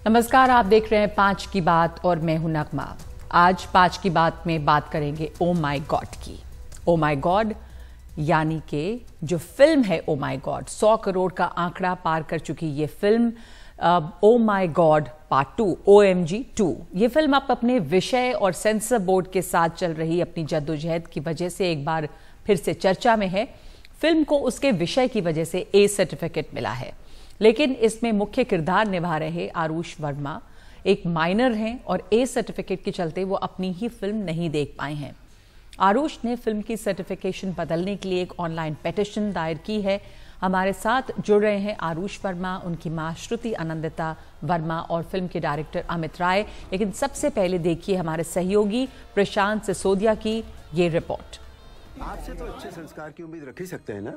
नमस्कार, आप देख रहे हैं 5 की बात और मैं हूं नगमा। आज 5 की बात में बात करेंगे ओ माई गॉड की। ओ माई गॉड यानी कि जो फिल्म है ओ माई गॉड, 100 करोड़ का आंकड़ा पार कर चुकी ये फिल्म ओ माई गॉड पार्ट 2 OMG 2। ये फिल्म अब अपने विषय और सेंसर बोर्ड के साथ चल रही अपनी जद्दोजहद की वजह से एक बार फिर से चर्चा में है। फिल्म को उसके विषय की वजह से ए सर्टिफिकेट मिला है, लेकिन इसमें मुख्य किरदार निभा रहे आरुष वर्मा एक माइनर हैं और ए सर्टिफिकेट के चलते वो अपनी ही फिल्म नहीं देख पाए हैं। आरुष ने फिल्म की सर्टिफिकेशन बदलने के लिए एक ऑनलाइन पिटीशन दायर की है। हमारे साथ जुड़ रहे हैं आरुष वर्मा, उनकी मां श्रुति आनंदिता वर्मा और फिल्म के डायरेक्टर अमित राय। लेकिन सबसे पहले देखिए हमारे सहयोगी प्रशांत सिसोदिया की ये रिपोर्ट। आपसे तो अच्छे संस्कार की उम्मीद रख ही सकते हैं ना।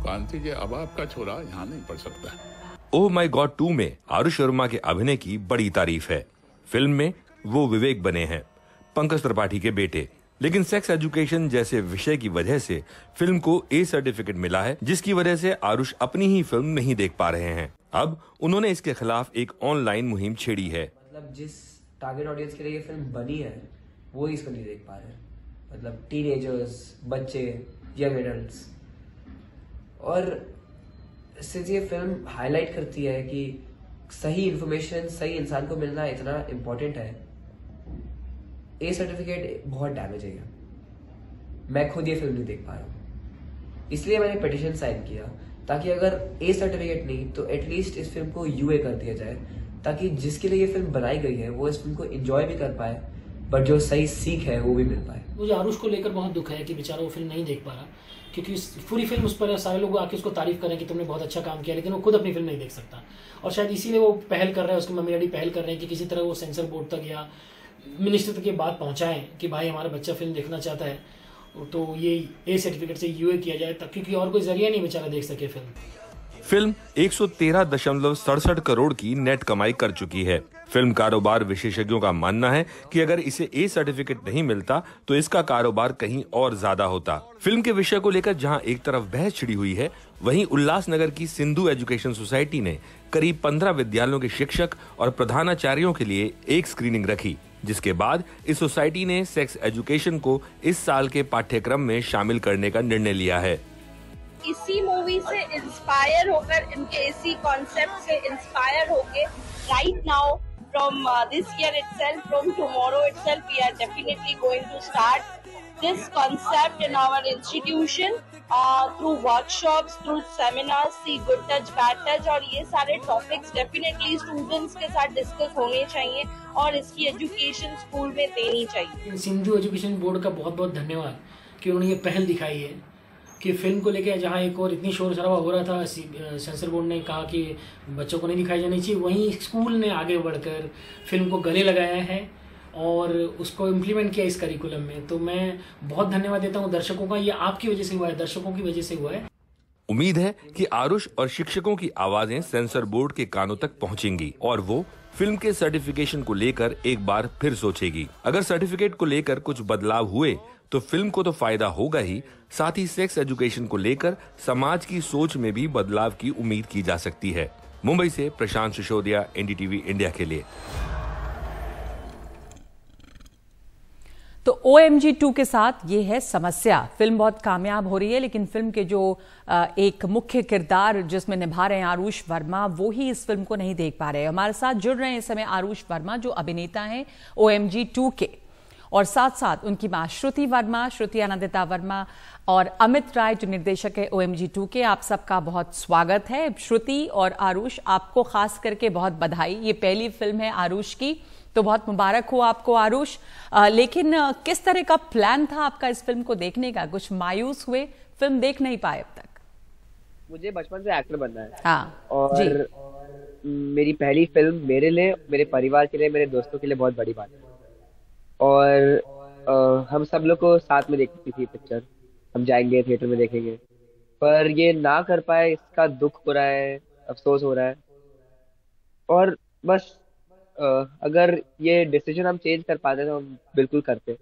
कांति जी, अब आपका छोरा यहाँ नहीं पढ़ सकता। ओ माई गॉड 2 में आरुष वर्मा के अभिनय की बड़ी तारीफ है। फिल्म में वो विवेक बने हैं, पंकज त्रिपाठी के बेटे, लेकिन सेक्स एजुकेशन जैसे विषय की वजह से फिल्म को ए सर्टिफिकेट मिला है, जिसकी वजह से आरुष अपनी ही फिल्म नहीं देख पा रहे हैं। अब उन्होंने इसके खिलाफ एक ऑनलाइन मुहिम छेड़ी है। मतलब जिस टारगेट ऑडियंस के लिए ये फिल्म बनी है वो ही इसको नहीं देख पा रहे। मतलब टीनेजर्स, बच्चे, यंग एडल्ट्स। और इससे ये फिल्म हाईलाइट करती है कि सही इंफॉर्मेशन सही इंसान को मिलना इतना इम्पोर्टेंट है। ए सर्टिफिकेट बहुत डैमेज है। मैं खुद ये फिल्म नहीं देख पा रहा हूँ, इसलिए मैंने पिटीशन साइन किया ताकि अगर ए सर्टिफिकेट नहीं तो एटलीस्ट इस फिल्म को यूए कर दिया जाए, ताकि जिसके लिए ये फिल्म बनाई गई है वो इस फिल्म को एंजॉय भी कर पाए, बट जो सही सीख है वो भी मिल पाए। मुझे आरुष को लेकर बहुत दुख है कि बेचारा वो फिल्म नहीं देख पा रहा, क्योंकि पूरी फिल्म उस पर सारे लोग आके उसको तारीफ करें कि तुमने बहुत अच्छा काम किया, लेकिन वो खुद अपनी फिल्म नहीं देख सकता। और शायद इसीलिए वो पहल कर रहा है, उसके मम्मी डैडी पहल कर रहे हैं कि किसी तरह वो सेंसर बोर्ड तक या मिनिस्टर तक ये बात पहुंचाएं कि भाई हमारा बच्चा फिल्म देखना चाहता है, तो ये ए सर्टिफिकेट से यूए किया जाए, तब क्योंकि और कोई जरिया नहीं बेचारा देख सके फिल्म 113.67 करोड़ की नेट कमाई कर चुकी है। फिल्म कारोबार विशेषज्ञों का मानना है कि अगर इसे ए सर्टिफिकेट नहीं मिलता तो इसका कारोबार कहीं और ज्यादा होता। फिल्म के विषय को लेकर जहां एक तरफ बहस छिड़ी हुई है, वहीं उल्लासनगर की सिंधु एजुकेशन सोसाइटी ने करीब 15 विद्यालयों के शिक्षक और प्रधानाचार्यों के लिए एक स्क्रीनिंग रखी, जिसके बाद इस सोसाइटी ने सेक्स एजुकेशन को इस साल के पाठ्यक्रम में शामिल करने का निर्णय लिया है। इसी मूवी से इंस्पायर होकर, इनके इसी कॉन्सेप्ट से इंस्पायर होके right now from this year itself, from tomorrow itself, we are definitely going to start this concept in our institution through workshops, through seminars, see good touch, bad touch, और ये सारे topics definitely students के साथ discuss होने चाहिए और इसकी education school में देनी चाहिए। सिंधु एजुकेशन बोर्ड का बहुत बहुत धन्यवाद कि उन्होंने ये पहल दिखाई है कि फिल्म को लेकर जहां एक और इतनी शोर शराबा हो रहा था, सेंसर बोर्ड ने कहा कि बच्चों को नहीं दिखाई जानी चाहिए, वहीं स्कूल ने आगे बढ़कर फिल्म को गले लगाया है और उसको इम्प्लीमेंट किया इस करिकुलम में। तो मैं बहुत धन्यवाद देता हूं दर्शकों का। ये आपकी वजह से हुआ है, दर्शकों की वजह से हुआ है। उम्मीद है कि आरुष और शिक्षकों की आवाजें सेंसर बोर्ड के कानों तक पहुंचेंगी और वो फिल्म के सर्टिफिकेशन को लेकर एक बार फिर सोचेगी। अगर सर्टिफिकेट को लेकर कुछ बदलाव हुए तो फिल्म को तो फायदा होगा ही, साथ ही सेक्स एजुकेशन को लेकर समाज की सोच में भी बदलाव की उम्मीद की जा सकती है। मुंबई से प्रशांत सिसोदिया, एनडीटीवी इंडिया के लिए। तो OMG 2 के साथ ये है समस्या। फिल्म बहुत कामयाब हो रही है, लेकिन फिल्म के जो एक मुख्य किरदार जिसमें निभा रहे हैं आरुष वर्मा, वो ही इस फिल्म को नहीं देख पा रहे हैं। हमारे साथ जुड़ रहे हैं इस समय आरुष वर्मा, जो अभिनेता हैं OMG 2 के, और साथ साथ उनकी मां श्रुति वर्मा, श्रुति आनंदिता वर्मा, और अमित राय जो निर्देशक है OMG 2 के। आप सबका बहुत स्वागत है। श्रुति और आरुष, आपको खास करके बहुत बधाई। ये पहली फिल्म है आरुष की, तो बहुत मुबारक हो आपको आरुष। लेकिन किस तरह का प्लान था आपका इस फिल्म को देखने का? कुछ मायूस हुए, फिल्म देख नहीं पाए अब तक? मुझे बचपन से एक्टर बनना है। हाँ, और जी। मेरी पहली फिल्म मेरे लिए, मेरे परिवार के लिए, मेरे दोस्तों के लिए बहुत बड़ी बात है। और हम सब लोग को साथ में देखनी थी पिक्चर, हम जाएंगे थिएटर में देखेंगे, पर ये ना कर पाए, इसका दुख हो रहा है, अफसोस हो रहा है। और बस अगर ये डिसीजन हम चेंज कर पाते तो हम बिल्कुल करते,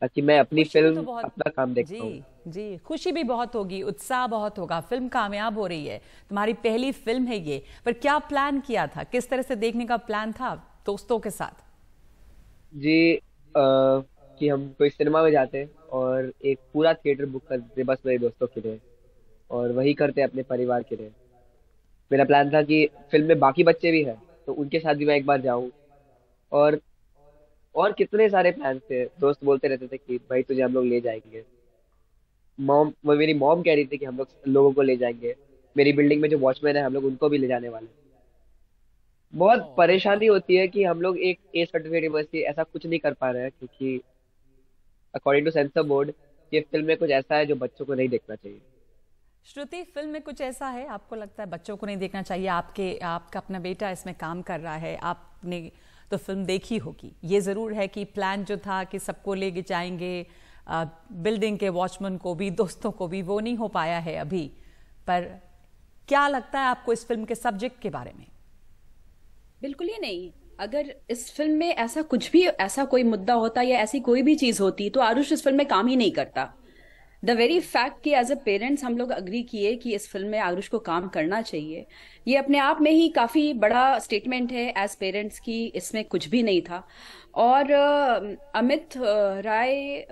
ताकि मैं अपनी खुशी भी फिल्म तो बहुत अपना काम देख जी पाऊँ। जी, खुशी भी बहुत होगी, उत्साह बहुत होगा, फिल्म कामयाब हो रही है, तुम्हारी पहली फिल्म है ये। पर क्या प्लान किया था, किस तरह से देखने का प्लान था दोस्तों के साथ? जी कि हम कोई सिनेमा में जाते और एक पूरा थिएटर बुक कर देते बस मेरे दोस्तों के लिए, और वही करते अपने परिवार के लिए। मेरा प्लान था कि फिल्म में बाकी बच्चे भी हैं तो उनके साथ भी मैं एक बार जाऊं। और और कितने सारे प्लान थे, दोस्त बोलते रहते थे कि भाई तुझे हम लोग ले जाएंगे। वो मेरी मॉम कह रही थी कि हम लोग लोगों को ले जाएंगे। मेरी बिल्डिंग में जो वॉचमैन है हम लोग उनको भी ले जाने वाले हैं। बहुत परेशानी होती है कि हम लोग एक ए सर्टिफिकेट यूनिवर्सिटी ऐसा कुछ नहीं कर पा रहे हैं, क्योंकि अकॉर्डिंग टू सेंसर बोर्ड ये फिल्म में कुछ ऐसा है जो बच्चों को नहीं देखना चाहिए। श्रुति, फिल्म में कुछ ऐसा है आपको लगता है बच्चों को नहीं देखना चाहिए? आपका अपना बेटा इसमें काम कर रहा है, आपने तो फिल्म देखी होगी। ये जरूर है कि प्लान जो था कि सबको ले जाएंगे, बिल्डिंग के वॉचमैन को भी, दोस्तों को भी, वो नहीं हो पाया है अभी। पर क्या लगता है आपको इस फिल्म के सब्जेक्ट के बारे में? बिल्कुल ही नहीं। अगर इस फिल्म में ऐसा कुछ भी, ऐसा कोई मुद्दा होता या ऐसी कोई भी चीज होती तो आरुष इस फिल्म में काम ही नहीं करता। द वेरी फैक्ट कि एज अ पेरेंट्स हम लोग अग्री किए कि इस फिल्म में आरुष को काम करना चाहिए, ये अपने आप में ही काफी बड़ा स्टेटमेंट है एज पेरेंट्स कि इसमें कुछ भी नहीं था। और अमित राय,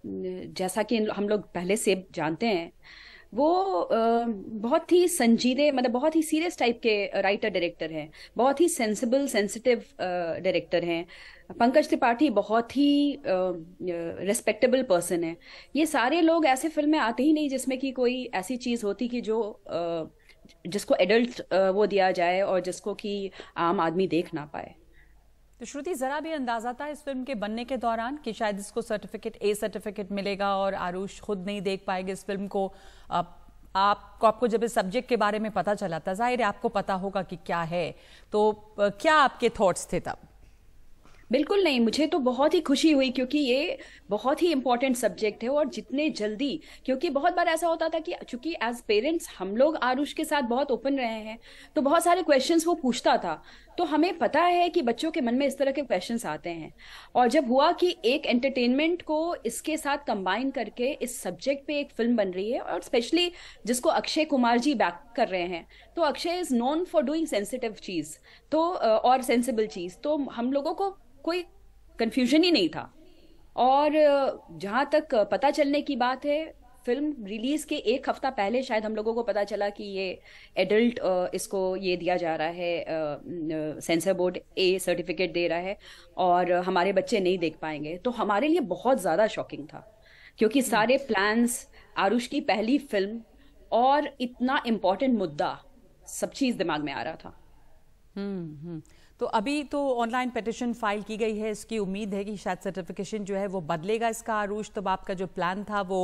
जैसा कि हम लोग पहले से जानते हैं, वो बहुत ही संजीदे, मतलब बहुत ही सीरियस टाइप के राइटर डायरेक्टर हैं, बहुत ही सेंसिबल सेंसिटिव डायरेक्टर हैं। पंकज त्रिपाठी बहुत ही रिस्पेक्टेबल पर्सन है। ये सारे लोग ऐसे फिल्म में आते ही नहीं जिसमें कि कोई ऐसी चीज होती कि जो जिसको एडल्ट वो दिया जाए और जिसको कि आम आदमी देख ना पाए। तो श्रुति, जरा भी अंदाजा था इस फिल्म के बनने के दौरान कि शायद इसको ए सर्टिफिकेट मिलेगा और आरुष खुद नहीं देख पाएंगे इस फिल्म को? आपको जब इस सब्जेक्ट के बारे में पता चला था, जाहिर है आपको पता होगा कि क्या है, तो क्या आपके थॉट्स थे तब? बिल्कुल नहीं, मुझे तो बहुत ही खुशी हुई क्योंकि ये बहुत ही इंपॉर्टेंट सब्जेक्ट है। और जितने जल्दी, क्योंकि बहुत बार ऐसा होता था कि चूंकि एज पेरेंट्स हम लोग आरुष के साथ बहुत ओपन रहे हैं तो बहुत सारे क्वेश्चंस वो पूछता था, तो हमें पता है कि बच्चों के मन में इस तरह के क्वेश्चंस आते हैं। और जब हुआ कि एक एंटरटेनमेंट को इसके साथ कंबाइन करके इस सब्जेक्ट पे एक फिल्म बन रही है, और स्पेशली जिसको अक्षय कुमार जी बैक कर रहे हैं, तो Akshay is known for doing sensitive चीज तो और सेंसिबल चीज, तो हम लोगों को कोई कंफ्यूजन ही नहीं था। और जहां तक पता चलने की बात है, फिल्म रिलीज के एक हफ्ता पहले शायद हम लोगों को पता चला कि ये एडल्ट इसको ये दिया जा रहा है, सेंसर बोर्ड ए सर्टिफिकेट दे रहा है और हमारे बच्चे नहीं देख पाएंगे। तो हमारे लिए बहुत ज्यादा शॉकिंग था, क्योंकि सारे प्लान्स, आरुष की पहली फिल्म और इतना इम्पोर्टेंट मुद्दा, सब चीज दिमाग में आ रहा था। तो अभी तो ऑनलाइन पिटिशन फाइल की गई है, इसकी उम्मीद है कि शायद सर्टिफिकेशन जो है वो बदलेगा इसका। आरुष, तब आपका जो प्लान था वो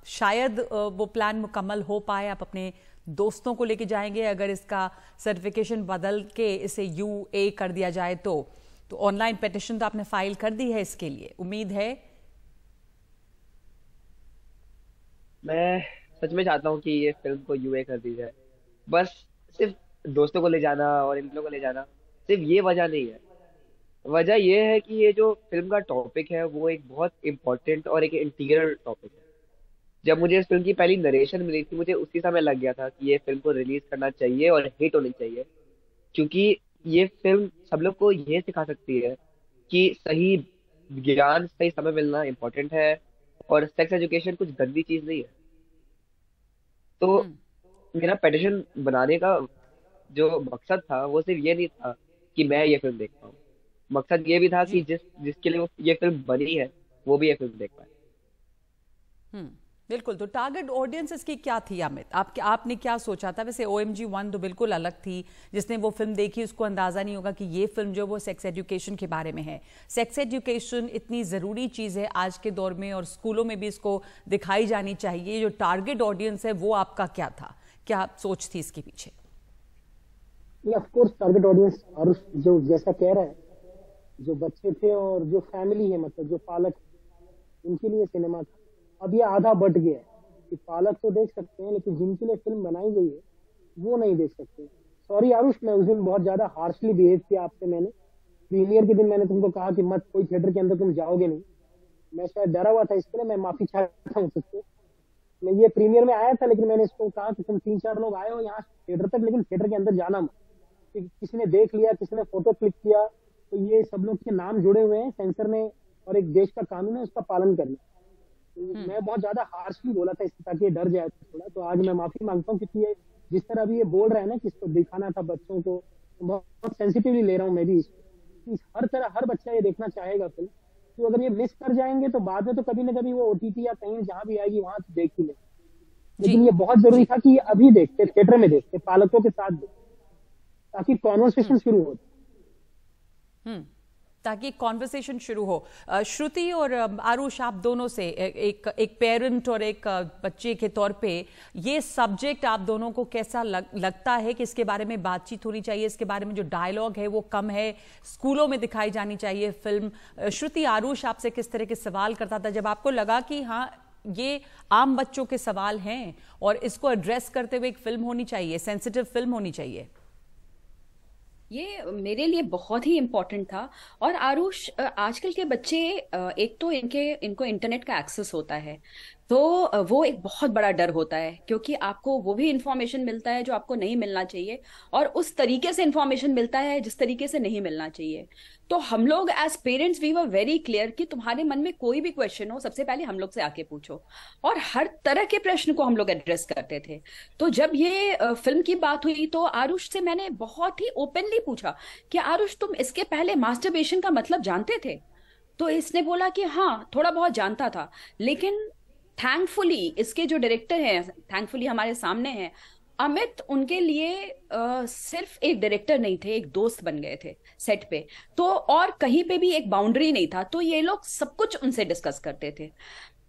शायद वो प्लान मुकम्मल हो पाए, आप अपने दोस्तों को लेके जाएंगे अगर इसका सर्टिफिकेशन बदल के इसे UA कर दिया जाए तो ऑनलाइन पिटिशन तो आपने फाइल कर दी है, इसके लिए उम्मीद है? मैं सच में चाहता हूँ कि ये फिल्म को UA कर दी जाए। बस सिर्फ दोस्तों को ले जाना और इन लोगों को ले जाना सिर्फ ये वजह नहीं है। वजह ये है कि ये जो फिल्म का टॉपिक है वो एक बहुत इम्पोर्टेंट और एक इंटीग्रल टॉपिक है। जब मुझे इस फिल्म की पहली नरेशन मिली थी, मुझे उसी समय लग गया था कि ये फिल्म को रिलीज करना चाहिए और हिट होनी चाहिए, क्योंकि ये फिल्म सब लोग को ये सिखा सकती है कि सही ज्ञान, सही समय मिलना इम्पोर्टेंट है और सेक्स एजुकेशन कुछ गंदी चीज नहीं है। तो मेरा पिटिशन बनाने का जो मकसद था वो सिर्फ ये नहीं था कि मैं ये फिल्म देख पाऊँ, मकसद ये भी था कि जिसके लिए ये फिल्म बनी है वो भी ये फिल्म देख पाए। बिल्कुल। तो टारगेट ऑडियंस इसकी क्या थी अमित? आपने क्या सोचा था? वैसे OMG 1 तो बिल्कुल अलग थी, जिसने वो फिल्म देखी उसको अंदाजा नहीं होगा कि ये फिल्म जो वो सेक्स एजुकेशन के बारे में है। सेक्स एजुकेशन इतनी ज़रूरी चीज़ है आज के दौर में और स्कूलों में भी इसको दिखाई जानी चाहिए। जो टारगेट ऑडियंस है वो आपका क्या था, क्या सोच थी इसके पीछे? Of course target audience Aarush जो जैसा कह रहा है, जो बच्चे थे और जो फैमिली है, मतलब जो पालक, उनके लिए सिनेमा था। अब ये आधा बट गया है कि पालक तो देख सकते हैं लेकिन जिनके लिए फिल्म बनाई गई है वो नहीं देख सकते। सॉरी आरुष, मैं उस दिन बहुत ज्यादा हार्शली बिहेव किया आपसे। मैंने प्रीमियर के दिन मैंने तुमको कहा कि मत, कोई थिएटर के अंदर तुम जाओगे नहीं, मैं शायद डरा हुआ था, इसके लिए मैं माफी चाहता हूँ सबसे। मैं ये प्रीमियर में आया था, लेकिन मैंने इसको कहा कि तुम 3-4 लोग आए हो यहाँ थिएटर तक, लेकिन थिएटर के अंदर जाना मत। किसी ने देख लिया, किसी ने फोटो क्लिक किया, तो ये सब लोग के नाम जुड़े हुए हैं सेंसर ने, और एक देश का कानून है, उसका पालन करना। तो मैं बहुत ज्यादा हार्शली बोला था इससे, ताकि ये डर जाए थोड़ा। तो आज मैं माफी मांगता हूँ, क्योंकि ये जिस तरह अभी ये बोल रहे हैं ना कि इसको दिखाना था बच्चों को, तो बहुत सेंसिटिवली ले रहा हूँ मैं भी इसको। हर तरह हर बच्चा ये देखना चाहेगा फिल्म, तो अगर ये मिस कर जाएंगे तो बाद में तो कभी ना कभी वो OTT या कहीं जहां भी आएगी वहां तो देख ही ले। लेकिन ये बहुत जरूरी था कि ये अभी देखते, थिएटर में देखते, पालकों के साथ देखते, ताकि कॉन्वर्सेशन शुरू हो। ताकि कॉन्वर्सेशन शुरू हो। श्रुति और आरुष, आप दोनों से एक पेरेंट और एक बच्चे के तौर पे ये सब्जेक्ट आप दोनों को कैसा लगता है कि इसके बारे में बातचीत होनी चाहिए? इसके बारे में जो डायलॉग है वो कम है, स्कूलों में दिखाई जानी चाहिए फिल्म। श्रुति, आरुष आपसे किस तरह के सवाल करता था जब आपको लगा कि हाँ ये आम बच्चों के सवाल हैं और इसको एड्रेस करते हुए एक फिल्म होनी चाहिए, सेंसिटिव फिल्म होनी चाहिए? ये मेरे लिए बहुत ही इम्पोर्टेंट था। और आरुष, आजकल के बच्चे, एक तो इनको इंटरनेट का एक्सेस होता है, तो वो एक बहुत बड़ा डर होता है, क्योंकि आपको वो भी इंफॉर्मेशन मिलता है जो आपको नहीं मिलना चाहिए, और उस तरीके से इंफॉर्मेशन मिलता है जिस तरीके से नहीं मिलना चाहिए। तो हम लोग as parents we were very clear कि तुम्हारे मन में कोई भी क्वेश्चन हो, सबसे पहले हम लोग से आके पूछो, और हर तरह के प्रश्न को हम लोग एड्रेस करते थे। तो जब ये फिल्म की बात हुई तो आरुष से मैंने बहुत ही ओपनली पूछा कि आरुष, तुम इसके पहले मास्टरबेशन का मतलब जानते थे? तो इसने बोला कि हाँ, थोड़ा बहुत जानता था, लेकिन थैंकफुली इसके जो डायरेक्टर हैं, थैंकफुली हमारे सामने हैं, अमित, उनके लिए सिर्फ एक डायरेक्टर नहीं थे, एक दोस्त बन गए थे सेट पे। तो और कहीं पे भी एक बाउंड्री नहीं था, तो ये लोग सब कुछ उनसे डिस्कस करते थे।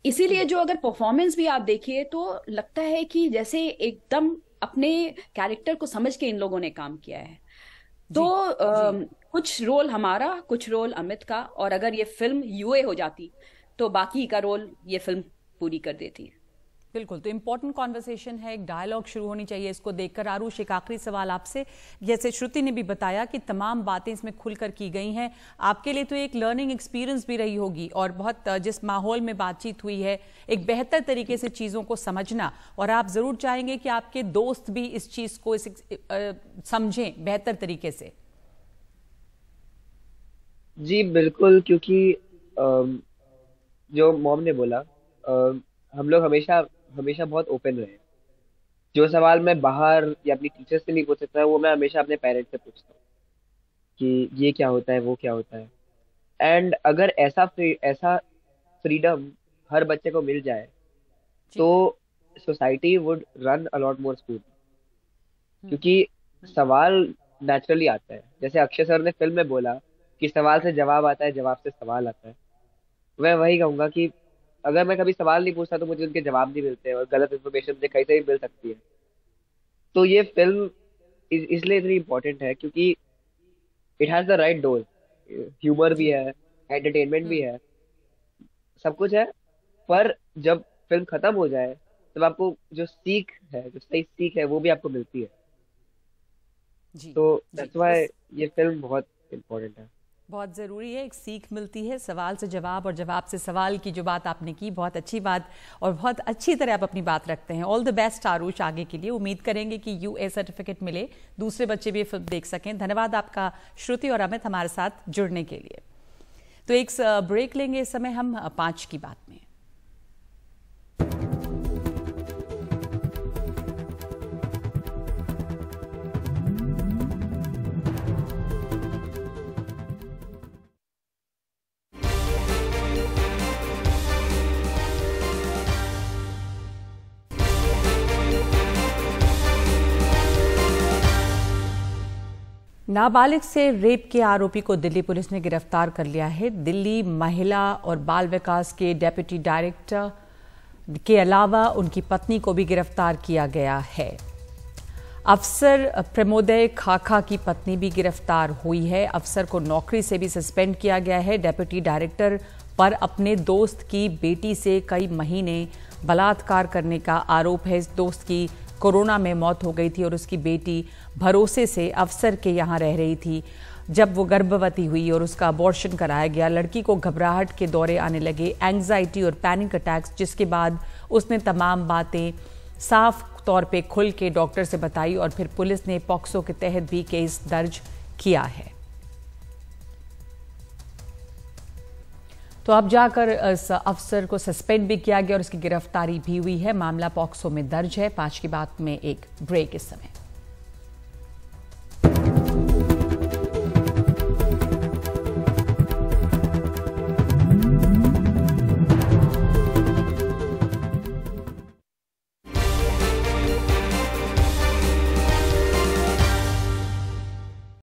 इसीलिए जो अगर परफॉर्मेंस भी आप देखिए तो लगता है कि जैसे एकदम अपने कैरेक्टर को समझ के इन लोगों ने काम किया है। तो कुछ रोल हमारा, कुछ रोल अमित का, और अगर ये फिल्म UA हो जाती तो बाकी का रोल ये फिल्म पूरी कर देती। बिल्कुल, तो इंपॉर्टेंट कॉन्वर्सेशन है, एक डायलॉग शुरू होनी चाहिए इसको देखकर। आरुष, एक आखिरी सवाल आपसे। जैसे श्रुति ने भी बताया कि तमाम बातें इसमें खुलकर की गई हैं, आपके लिए तो एक लर्निंग एक्सपीरियंस भी रही होगी, और बहुत जिस माहौल में बातचीत हुई है, एक बेहतर तरीके से चीज़ों को समझना, और आप ज़रूर चाहेंगे कि आपके दोस्त भी इस चीज़ को समझें बेहतर तरीके से। जी बिल्कुल, क्योंकि जो मॉम ने बोला, हम लोग हमेशा बहुत ओपन रहे। जो सवाल मैं बाहर या अपनी टीचर से नहीं पूछ सकता, वो मैं हमेशा अपने पेरेंट्स से पूछता हूँ कि ये क्या होता है, वो क्या होता है। एंड अगर ऐसा फ्रीडम हर बच्चे को मिल जाए तो society would run a lot more smooth, क्योंकि सवाल नेचुरली आता है। जैसे अक्षय सर ने फिल्म में बोला कि सवाल से जवाब आता है, जवाब से सवाल आता है। मैं वही कहूंगा कि अगर मैं कभी सवाल नहीं पूछता तो मुझे उनके जवाब नहीं मिलते, और गलत इन्फॉर्मेशन मुझे कहीं से भी मिल सकती है। तो ये फिल्म इसलिए इतनी इम्पोर्टेंट है क्योंकि it has the right dose. Humour भी है, एंटरटेनमेंट भी है, सब कुछ है। पर जब फिल्म खत्म हो जाए तब आपको जो सीख है, जो सही सीख है, वो भी आपको मिलती है। तो दैट्स व्हाई ये फिल्म बहुत इम्पोर्टेंट है, बहुत ज़रूरी है। एक सीख मिलती है, सवाल से जवाब और जवाब से सवाल की जो बात आपने की, बहुत अच्छी बात, और बहुत अच्छी तरह आप अपनी बात रखते हैं। ऑल द बेस्ट आरुष आगे के लिए। उम्मीद करेंगे कि UA सर्टिफिकेट मिले, दूसरे बच्चे भी ये फिल्म देख सकें। धन्यवाद आपका श्रुति और अमित हमारे साथ जुड़ने के लिए। तो एक ब्रेक लेंगे इस समय हम 5 की बात में। नाबालिग से रेप के आरोपी को दिल्ली पुलिस ने गिरफ्तार कर लिया है। दिल्ली महिला और बाल विकास के डेप्यूटी डायरेक्टर के अलावा उनकी पत्नी को भी गिरफ्तार किया गया है। अफसर प्रमोदय खाखा की पत्नी भी गिरफ्तार हुई है। अफसर को नौकरी से भी सस्पेंड किया गया है। डेप्यूटी डायरेक्टर पर अपने दोस्त की बेटी से कई महीने बलात्कार करने का आरोप है। इस दोस्त की कोरोना में मौत हो गई थी और उसकी बेटी भरोसे से अफसर के यहाँ रह रही थी। जब वो गर्भवती हुई और उसका अबॉर्शन कराया गया, लड़की को घबराहट के दौरे आने लगे, एंग्जाइटी और पैनिक अटैक्स, जिसके बाद उसने तमाम बातें साफ तौर पे खुल के डॉक्टर से बताई और फिर पुलिस ने पॉक्सो के तहत भी केस दर्ज किया है। तो अब जाकर इस अफसर को सस्पेंड भी किया गया और उसकी गिरफ्तारी भी हुई है। मामला पॉक्सो में दर्ज है। 5 की बात में एक ब्रेक इस समय।